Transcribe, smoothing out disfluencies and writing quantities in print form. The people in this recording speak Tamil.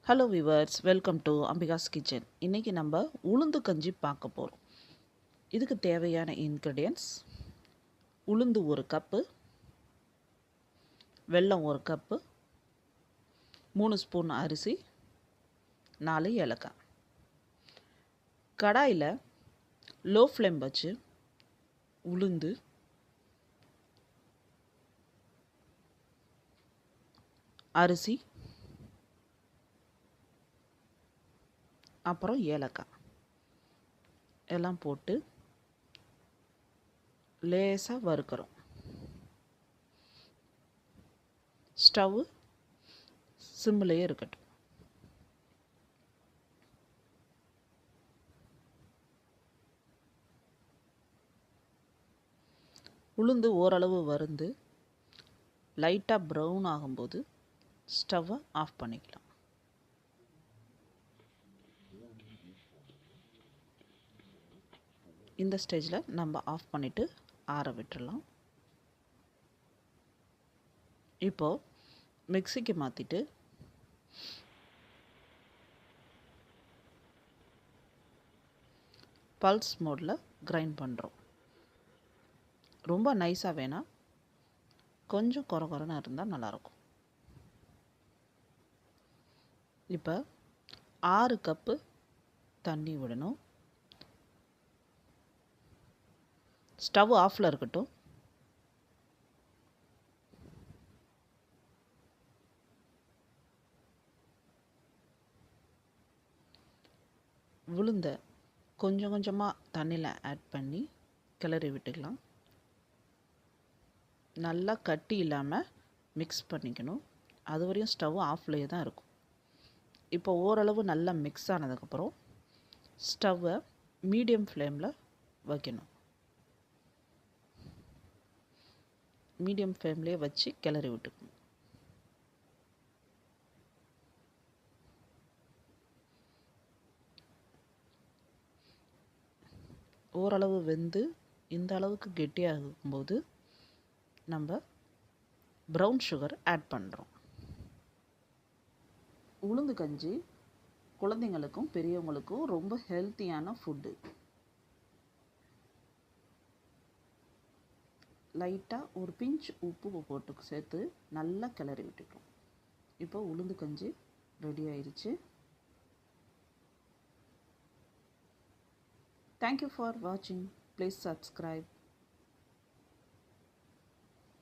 Hello viewers, welcome to Ambika's kitchen. இன்றைக்கி நம்ம உளுந்து கஞ்சி பார்க்க போகிறோம். இதுக்கு தேவையான இன்க்ரீடியன்ட்ஸ்: உளுந்து 1 கப்பு, வெல்லம் 1 கப்பு, 3 ஸ்பூன் அரிசி, 4 ஏலக்காய். கடாயில் லோ ஃப்ளேம் வச்சு உளுந்து, அரிசி, அப்புறம் ஏலக்காய் எல்லாம் போட்டு லேசாக வறுக்கிறோம். ஸ்டவ் சிம்மிலேயே இருக்கட்டும். உளுந்து ஓரளவு வறுந்து லைட்டாக ப்ரௌன் ஆகும்போது ஸ்டவ்வை ஆஃப் பண்ணிக்கலாம். இந்த ஸ்டேஜில் நம்ம ஆஃப் பண்ணிவிட்டு ஆற விட்டுடலாம். இப்போது மிக்சிக்கு மாற்றிட்டு பல்ஸ் மோடில் கிரைண்ட் பண்ணுறோம். ரொம்ப நைஸாக வேணாம், கொஞ்சம் கொரகொரன்னு இருந்தால் நல்லாயிருக்கும். இப்போ 6 கப்பு தண்ணி விடணும். ஸ்டவ் ஆஃபில் இருக்கட்டும். உளுந்த கொஞ்சம் கொஞ்சமாக தண்ணியில் ஆட் பண்ணி கிளறி விட்டுக்கலாம். நல்லா கட்டி இல்லாமல் மிக்ஸ் பண்ணிக்கணும். அது வரையும் ஸ்டவ் ஆஃப்லேயே தான் இருக்கும். இப்போ ஓரளவு நல்லா மிக்ஸ் ஆனதுக்கப்புறம் ஸ்டவ்வை மீடியம் ஃப்ளேமில் வைக்கணும். மீடியம் ஃப்ளேம்லேயே வச்சு கிளறி விட்டுக்கணும். ஓரளவு வெந்து இந்த அளவுக்கு கெட்டியாகும்போது நம்ம ப்ரௌன் சுகர் ஆட் பண்ணுறோம். உளுந்து கஞ்சி குழந்தைங்களுக்கும் பெரியவங்களுக்கும் ரொம்ப ஹெல்த்தியான ஃபுட்டு. லைட்டாக ஒரு பிஞ்ச் உப்பு போட்டு சேர்த்து நல்லா கிளறி விட்டுட்டோம். இப்போ உளுந்து கஞ்சி ரெடி ஆயிடுச்சு. தேங்க்யூ ஃபார் வாட்சிங். Please subscribe.